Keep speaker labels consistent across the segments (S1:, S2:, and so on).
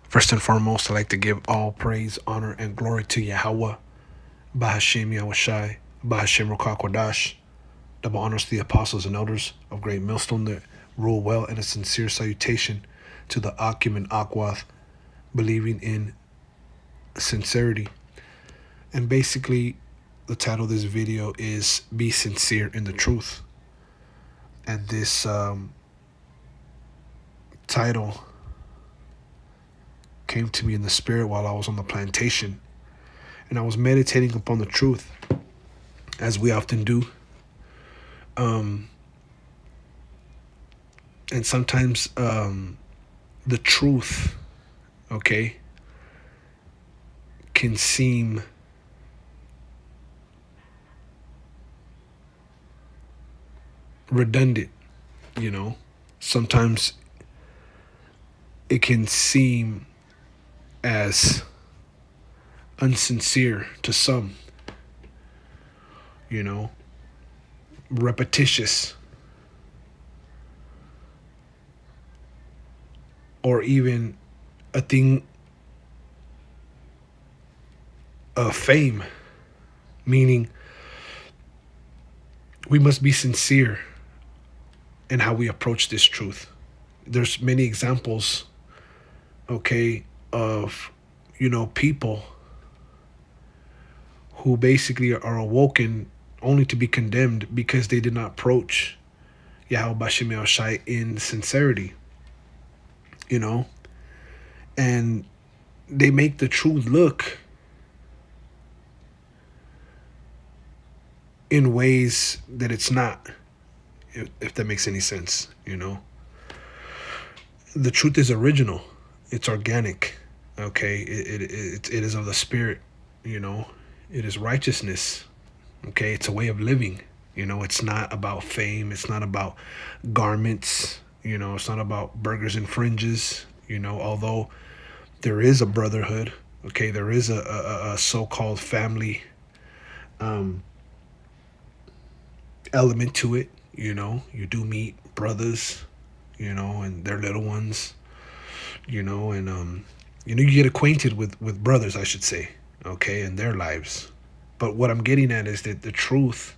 S1: First and foremost, I'd like to give all praise, honor, and glory to Yahweh, Bahashim Yahushai, Bahashim Rukakwadash. Double honors to the apostles and elders of Great Millstone that rule well, and a sincere salutation to the Akim and Akwath, believing in sincerity. And basically, the title of this video is Be Sincere in the Truth. And this title came to me in the spirit while I was on the plantation. And I was meditating upon the truth, as we often do. And sometimes the truth, okay, can seem redundant, you know. Sometimes it can seem as unsincere to some, you know, repetitious, or even a thing of fame, meaning we must be sincere in how we approach this truth. There's many examples, okay, of, you know, people who basically are awoken only to be condemned because they did not approach Yahweh Bashim Yahushai in sincerity, you know, and they make the truth look in ways that it's not, if that makes any sense, you know. The truth is original, it's organic, okay, it is of the spirit, you know. It is righteousness, okay, it's a way of living, you know. It's not about fame, it's not about garments, you know, it's not about burgers and fringes, you know, although there is a brotherhood, okay, there is a so-called family element to it, you know. You do meet brothers, you know, and their little ones, you know, and you know, you get acquainted with brothers, I should say, okay, and their lives. But what I'm getting at is that the truth,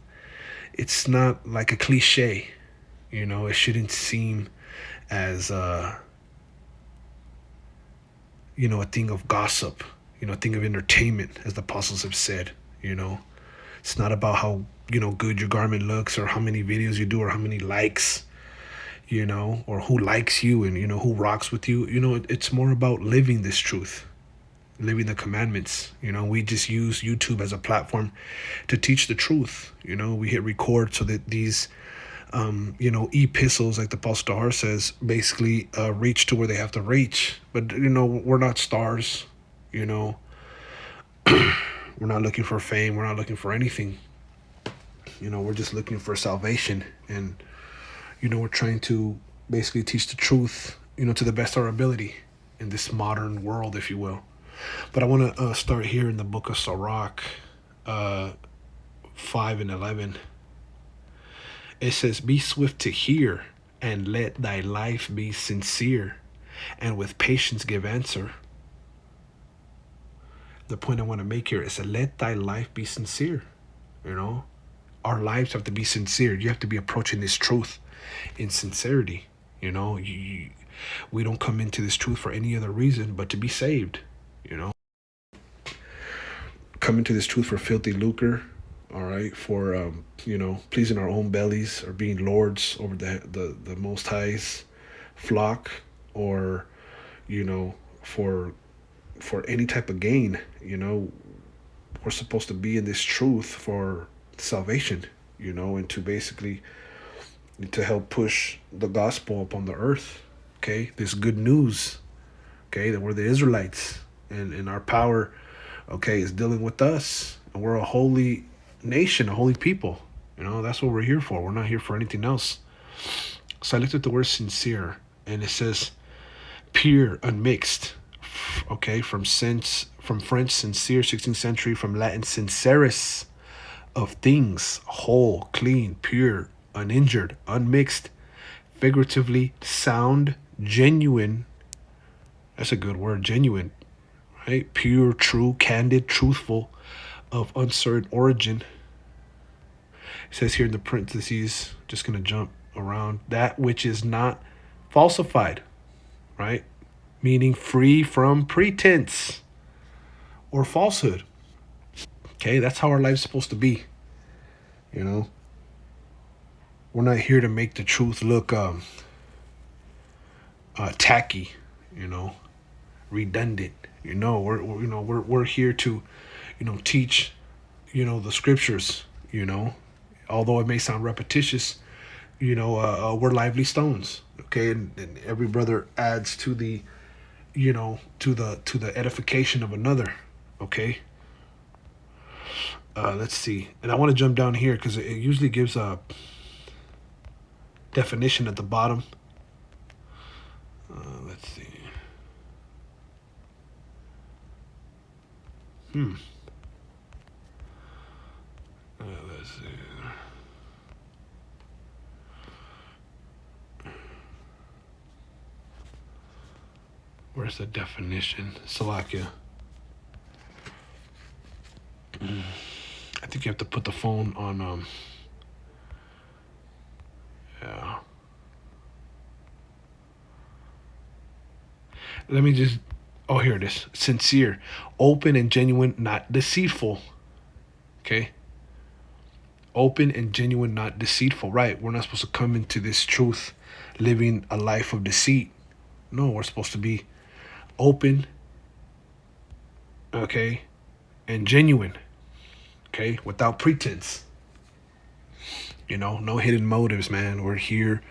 S1: it's not like a cliche, you know. It shouldn't seem as you know, a thing of gossip, you know, a thing of entertainment, as the apostles have said, you know. It's not about how, you know, good your garment looks, or how many videos you do, or how many likes, you know, or who likes you, and, you know, who rocks with you. You know, it's more about living this truth, living the commandments. You know, we just use YouTube as a platform to teach the truth. You know, we hit record so that these, you know, epistles, like the Apostle Tahar says, basically reach to where they have to reach. But, you know, we're not stars, you know. We're not looking for fame. We're not looking for anything. You know, we're just looking for salvation. And, you know, we're trying to basically teach the truth, you know, to the best of our ability in this modern world, if you will. But I want to start here in the book of Sirach 5 and 11. It says, "Be swift to hear, and let thy life be sincere, and with patience give answer." The point I want to make here is to let thy life be sincere. You know, our lives have to be sincere. You have to be approaching this truth in sincerity. You know, we don't come into this truth for any other reason but to be saved. You know, come into this truth for filthy lucre, all right, for you know, pleasing our own bellies, or being lords over the Most High's flock, or, you know, for any type of gain. You know, we're supposed to be in this truth for salvation, you know, and to basically to help push the gospel upon the earth, okay, this good news, okay, that we're the Israelites, and our power, okay, is dealing with us, and we're a holy nation, a holy people. You know, that's what we're here for. We're not here for anything else. So I looked at the word sincere, and it says pure, unmixed, okay, from French sincere, 16th century, from Latin sincerus, of things, whole, clean, pure, uninjured, unmixed, figuratively sound, genuine, That's a good word. Genuine, right? Pure, true, candid, truthful, of uncertain origin. It says here in the parentheses, just going to jump around, that which is not falsified, right? Meaning free from pretense or falsehood. Okay, that's how our life's supposed to be. You know, we're not here to make the truth look tacky, you know, redundant. We're here to, teach, the scriptures. Although it may sound repetitious, we're lively stones. Okay, and every brother adds to the, to the edification of another. Okay. Let's see, and I want to jump down here because it usually gives a definition at the bottom. Let's see. Let's see. Where's the definition? Salakia. I think you have to put the phone on. Yeah. Let me just. Oh, here it is. Sincere, open and genuine, not deceitful. Okay. Open and genuine, not deceitful. Right. We're not supposed to come into this truth living a life of deceit. No, we're supposed to be open, okay, and genuine, okay, without pretense. No hidden motives, man. We're here,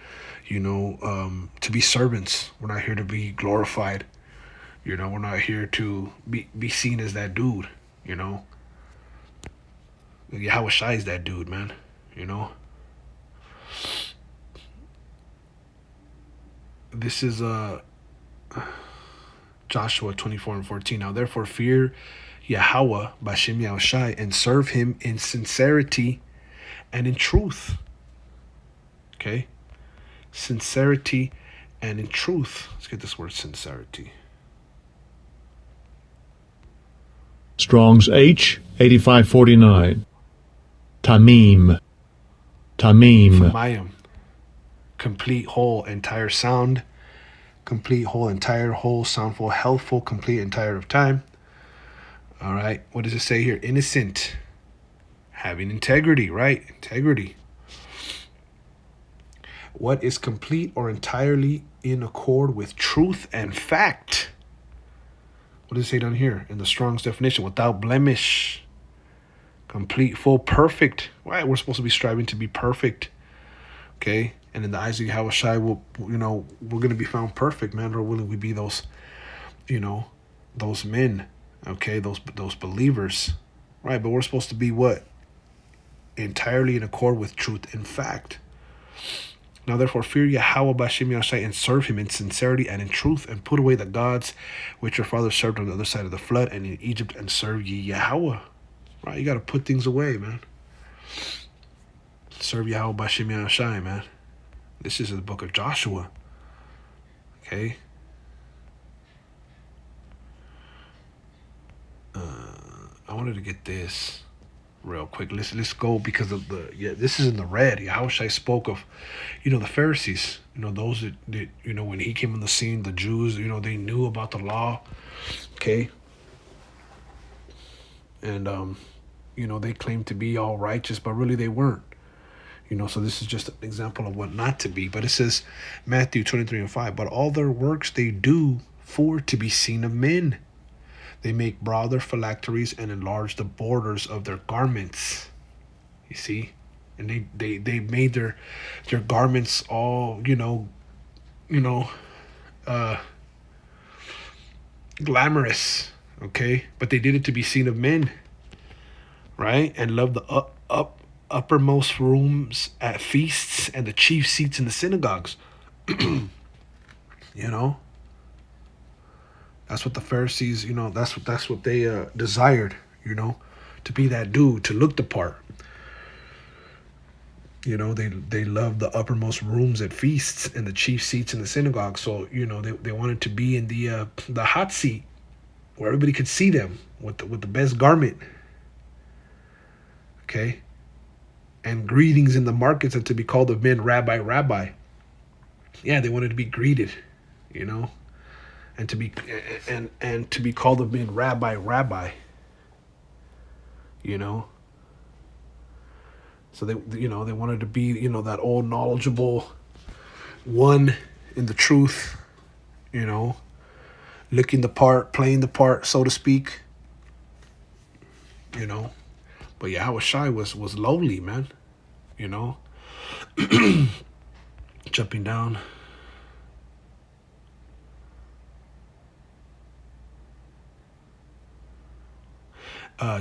S1: to be servants. We're not here to be glorified. We're not here to be seen as that dude. Yahweh Shai is that dude, man. This is Joshua 24:14. Now therefore fear Yahweh Bashem Yahushai and serve him in sincerity and in truth. Okay? Sincerity and in truth. Let's get this word sincerity.
S2: Strong's H 8549. Tamim.
S1: Famayim. Complete, whole, entire sound. Complete, whole, entire, whole, soundful, healthful, complete, entire of time. All right. What does it say here? Innocent. Having integrity, right? Integrity. What is complete or entirely in accord with truth and fact? What does it say down here in the Strong's definition? Without blemish. Complete, full, perfect. Right? We're supposed to be striving to be perfect. Okay? And in the eyes of Yahweh Shai, we're going to be found perfect, man. Or will we be those, those men, okay? Those believers, right? But we're supposed to be what? Entirely in accord with truth and fact. Now, therefore, fear Yahweh Bashem Yahushai and serve him in sincerity and in truth, and put away the gods which your fathers served on the other side of the flood and in Egypt, and serve ye Yahweh. Right? You got to put things away, man. Serve Yahweh Bashem Yahushai, man. This is the book of Joshua. Okay. I wanted to get this real quick. Let's go because of this is in the red. Yahushua spoke of, the Pharisees. Those that when he came on the scene, the Jews. They knew about the law. Okay. And they claimed to be all righteous, but really they weren't. So this is just an example of what not to be. But it says, Matthew 23:5, but all their works they do for to be seen of men. They make broad their phylacteries and enlarge the borders of their garments. You see? And they made their garments all, glamorous. Okay? But they did it to be seen of men. Right? And love the uppermost rooms at feasts and the chief seats in the synagogues. That's what the Pharisees, that's what they desired, to be that dude, to look the part. They loved the uppermost rooms at feasts and the chief seats in the synagogue. So they wanted to be in the hot seat where everybody could see them with the best garment. Okay, and greetings in the markets, and to be called of men rabbi, rabbi. Yeah, they wanted to be greeted, you know, and to be called of men rabbi, rabbi. You know, so they wanted to be that old knowledgeable one in the truth. You know, looking the part, playing the part, so to speak. You know, but Yahweh Shai was lowly, man. You know, jumping down.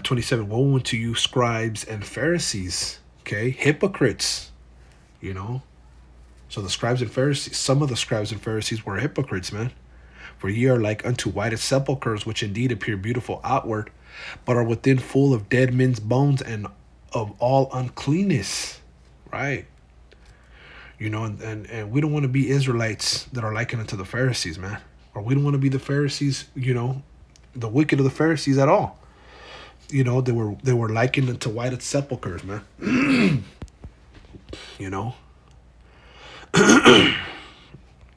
S1: 27, woe unto you, scribes and Pharisees, okay, hypocrites, you know. So the scribes and Pharisees, some of the scribes and Pharisees were hypocrites, man. For ye are like unto whited sepulchres, which indeed appear beautiful outward, but are within full of dead men's bones and of all uncleanness, right? You know, and we don't want to be Israelites that are likened unto the Pharisees, man. Or we don't want to be the Pharisees, the wicked of the Pharisees at all. They were likened unto whited sepulchres, man. you know. Let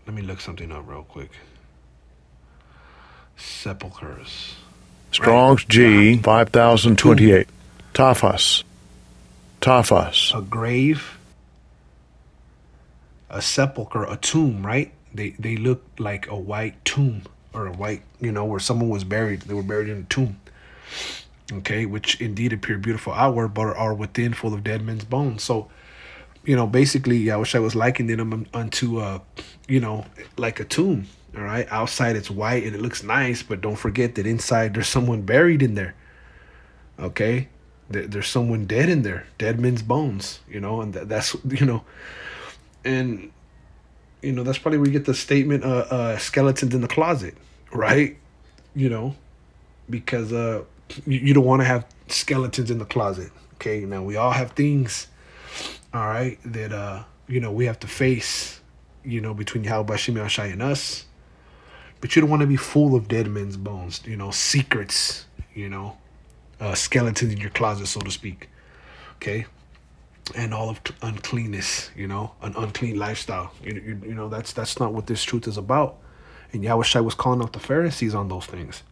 S1: me look something up real quick. Sepulchres.
S2: Strong's G 5028. Taphas.
S1: A grave, a sepulcher, a tomb, right? They look like a white tomb, or a white, where someone was buried. They were buried in a tomb. Okay, which indeed appear beautiful outward, but are within full of dead men's bones. So, basically, I wish I was likening them unto, like a tomb. All right, outside it's white and it looks nice, but don't forget that inside there's someone buried in there. Okay, there's someone dead in there, dead men's bones. And that's and that's probably where you get the statement, skeletons in the closet, right? Because you don't want to have skeletons in the closet. Okay, now we all have things, all right, that we have to face, between Yahweh Shem Yahshai and us. But you don't want to be full of dead men's bones, secrets, skeletons in your closet, so to speak. Okay, and all of uncleanness, an unclean lifestyle. That's not what this truth is about. And Yahweh Shai was calling out the Pharisees on those things.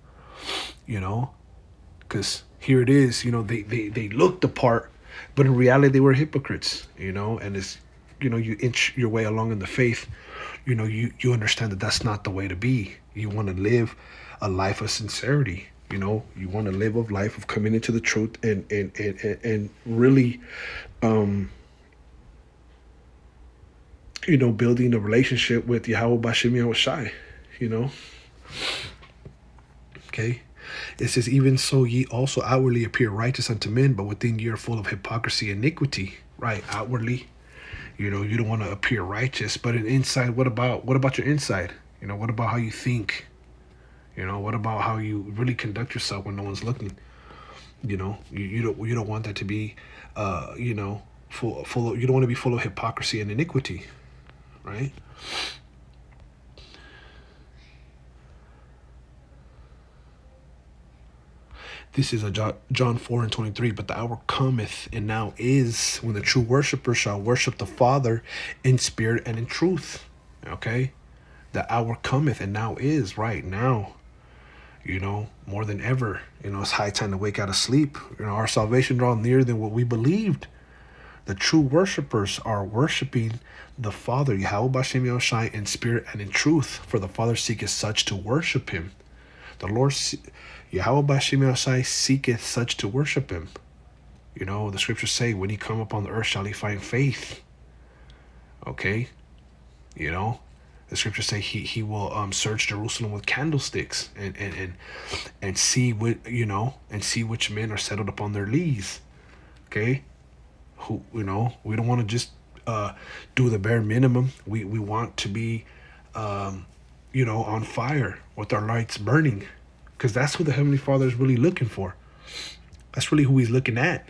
S1: Because here it is, they looked the part, but in reality they were hypocrites, and it's, you inch your way along in the faith, you understand that that's not the way to be. You want to live a life of sincerity, you want to live a life of coming into the truth and really, building a relationship with Yahweh Bashem Yahweh Shai, Okay. It says, even so ye also outwardly appear righteous unto men, but within ye are full of hypocrisy and iniquity. Right, outwardly, you don't want to appear righteous, but inside, what about your inside? What about how you think? What about how you really conduct yourself when no one's looking? You don't want that to be, full of, you don't want to be full of hypocrisy and iniquity, right? This is a John 4 and 23. But the hour cometh, and now is, when the true worshiper shall worship the Father in spirit and in truth. Okay? The hour cometh, and now is, right now. More than ever. It's high time to wake out of sleep. Our salvation draw nearer than what we believed. The true worshipers are worshiping the Father, Yahweh Bashem Yahushai, in spirit and in truth. For the Father seeketh such to worship him. The Lord, Yahweh Bashem Yahushai, seeketh such to worship him. The scriptures say, when he come upon the earth shall he find faith. Okay? The scriptures say he will search Jerusalem with candlesticks and see what and see which men are settled upon their lees. Okay? Who we don't want to just do the bare minimum. We want to be on fire with our lights burning. Because that's who the Heavenly Father is really looking for. That's really who he's looking at.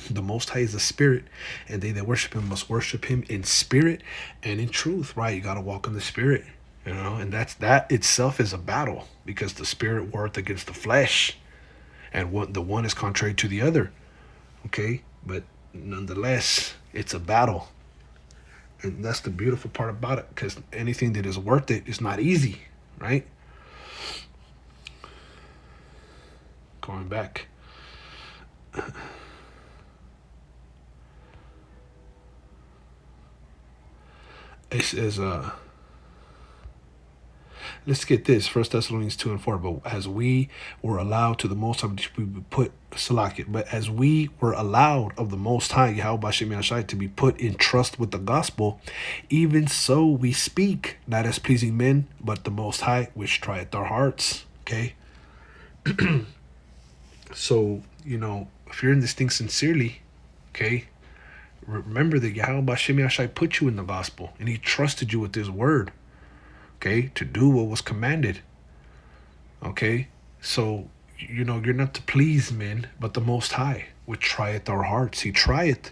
S1: The Most High is the Spirit, and they that worship Him must worship Him in spirit and in truth. Right? You got to walk in the Spirit, and that itself is a battle, because the Spirit warreth against the flesh, and the one is contrary to the other. Okay, but nonetheless, it's a battle, and that's the beautiful part about it. Because anything that is worth it is not easy, right? Going back. It says, let's get this, 1 Thessalonians 2 and 4. But as we were allowed to the Most High, we put Salakit. But as we were allowed of the Most High, Yahweh Bashem Yashai, to be put in trust with the gospel, even so we speak, not as pleasing men, but the Most High, which trieth our hearts. Okay. So, if you're in this thing sincerely, okay, remember that Yahweh Bashem Yashai put you in the gospel, and He trusted you with His word, okay, to do what was commanded. Okay, so you're not to please men, but the Most High, which trieth our hearts. He trieth,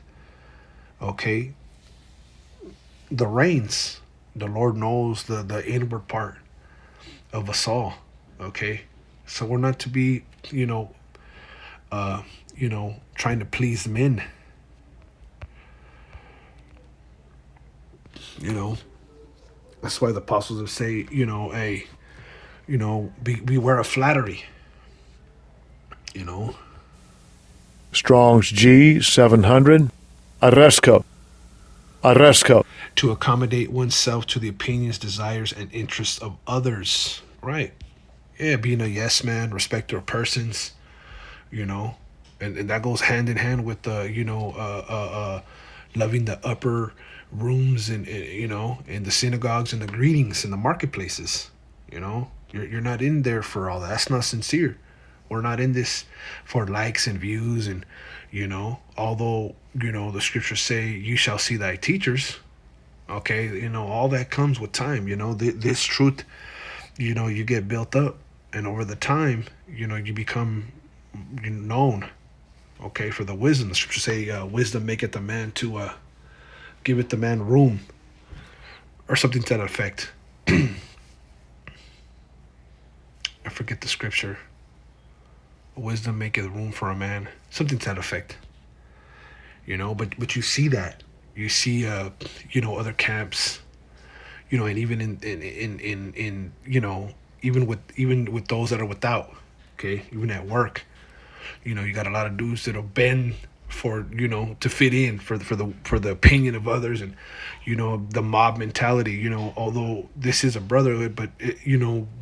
S1: okay, the reins. The Lord knows the inward part of us all. Okay, so we're not to be, trying to please men. That's why the apostles would say, beware of flattery.
S2: Strong's G 700. Arresco.
S1: To accommodate oneself to the opinions, desires, and interests of others. Right. Yeah, being a yes man, respecter of persons, and that goes hand in hand with loving the upper rooms and in the synagogues and the greetings in the marketplaces. You're not in there for all that. That's not sincere. We're not in this for likes and views, and although the scriptures say you shall see thy teachers. Okay, all that comes with time. This truth, you get built up, and over the time, you become known. Okay, for the wisdom. The scriptures say, wisdom maketh the man to giveth the man room, or something to that effect. I forget the scripture. Wisdom maketh room for a man, something to that effect. But you see that. You see other camps, and even in even with those that are without, okay, even at work, you got a lot of dudes that'll bend for to fit in for the opinion of others, and the mob mentality. Although this is a brotherhood, but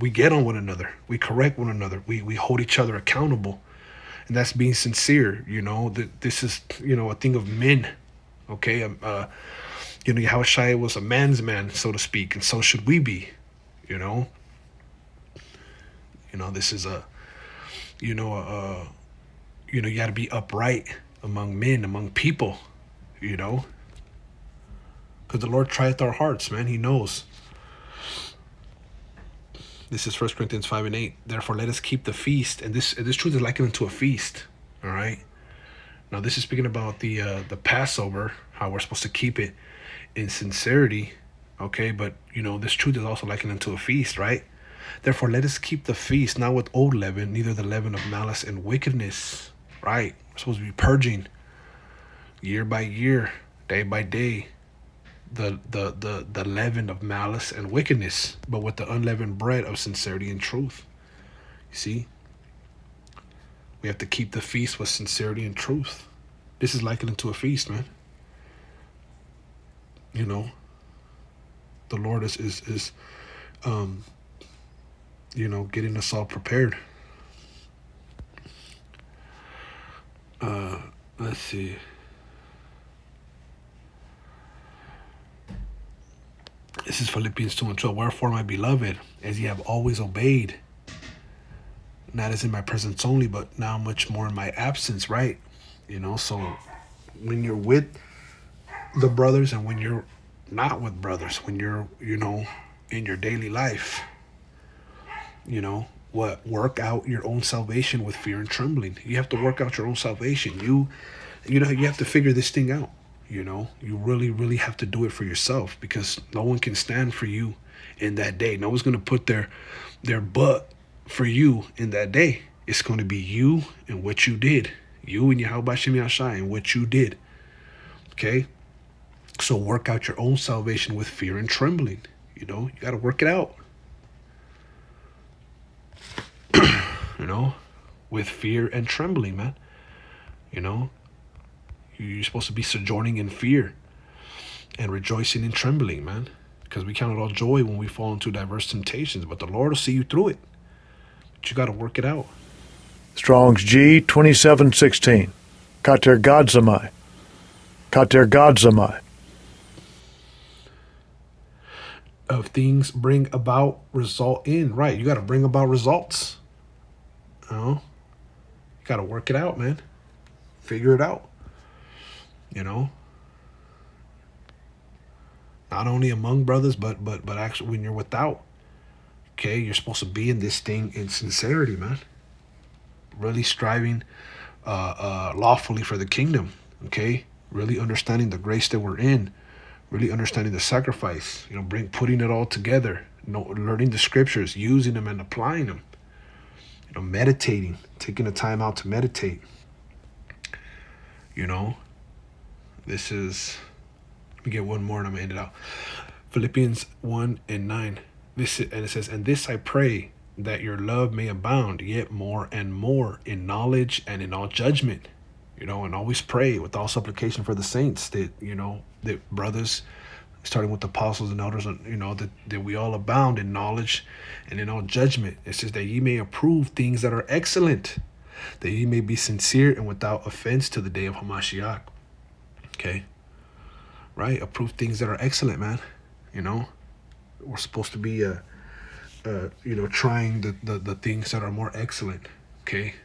S1: we get on one another, we correct one another, we hold each other accountable, and that's being sincere. That this is a thing of men. Okay, Yahushua was a man's man, so to speak, and so should we be. This is you got to be upright among men, among people, because the Lord trieth our hearts, man. He knows. This is 1 Corinthians 5 and 8. Therefore, let us keep the feast, and this truth is likened to a feast. All right. Now, this is speaking about the Passover, how we're supposed to keep it in sincerity. Okay, but this truth is also likened unto a feast, right? Therefore, let us keep the feast, not with old leaven, neither the leaven of malice and wickedness. Right? We're supposed to be purging year by year, day by day, the leaven of malice and wickedness, but with the unleavened bread of sincerity and truth. You see? We have to keep the feast with sincerity and truth. This is likened to a feast, man. The Lord is getting us all prepared. Let's see. This is Philippians 2 and 12. Wherefore, my beloved, as ye have always obeyed, not as in my presence only, but now much more in my absence, right? So when you're with the brothers and when you're not with brothers, when you're, in your daily life, work out your own salvation with fear and trembling. You have to work out your own salvation. You You know, you have to figure this thing out. You know, you really, really have to do it for yourself, because no one can stand for you in that day. No one's gonna put their butt for you in that day. It's going to be you and what you did. You and Yahweh Bashem Yashai and what you did. Okay? So work out your own salvation with fear and trembling. You know, you got to work it out. You know, with fear and trembling, man. You know, you're supposed to be sojourning in fear and rejoicing in trembling, man. Because we count it all joy when we fall into diverse temptations, but the Lord will see you through it. But you got to work it out.
S2: Strong's G 2716. Kater Godzamai. Kater Godzamai.
S1: Of things bring about result in. Right. You got to bring about results. You know? You got to work it out, man. Figure it out. You know? Not only among brothers, but actually when you're without. Okay? You're supposed to be in this thing in sincerity, man. Really striving lawfully for the kingdom. Okay? Really understanding the grace that we're in. Really understanding the sacrifice. You know, putting it all together. You know, learning the scriptures, using them and applying them. You know, meditating, taking the time out to meditate. You know, this is. Let me get one more and I'm gonna end it out. Philippians 1 and 9. And it says, "And this I pray, that your love may abound yet more and more in knowledge and in all judgment." You know, and always pray with all supplication for the saints, that, you know, that brothers, starting with the apostles and elders, you know, that we all abound in knowledge and in all judgment. It says that ye may approve things that are excellent, that ye may be sincere and without offense to the day of Hamashiach. Okay? Right? Approve things that are excellent, man. You know? We're supposed to be, you know, trying the things that are more excellent. Okay?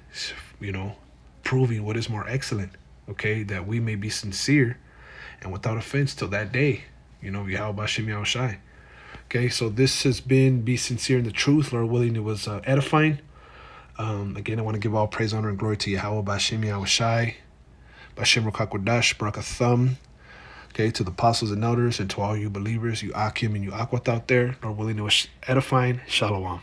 S1: You know, proving what is more excellent. Okay? That we may be sincere and without offense till that day. You know, Yahweh Bashem Yahushai. Okay, so this has been Be Sincere in the Truth. Lord willing, it was edifying. Again, I want to give all praise, honor, and glory to Yahweh Bashem Yahushai. Bashem Rakakwadash, Barakathum. Okay, to the apostles and elders, and to all you believers, you Akim and you Akwat out there. Lord willing, it was edifying. Shalom.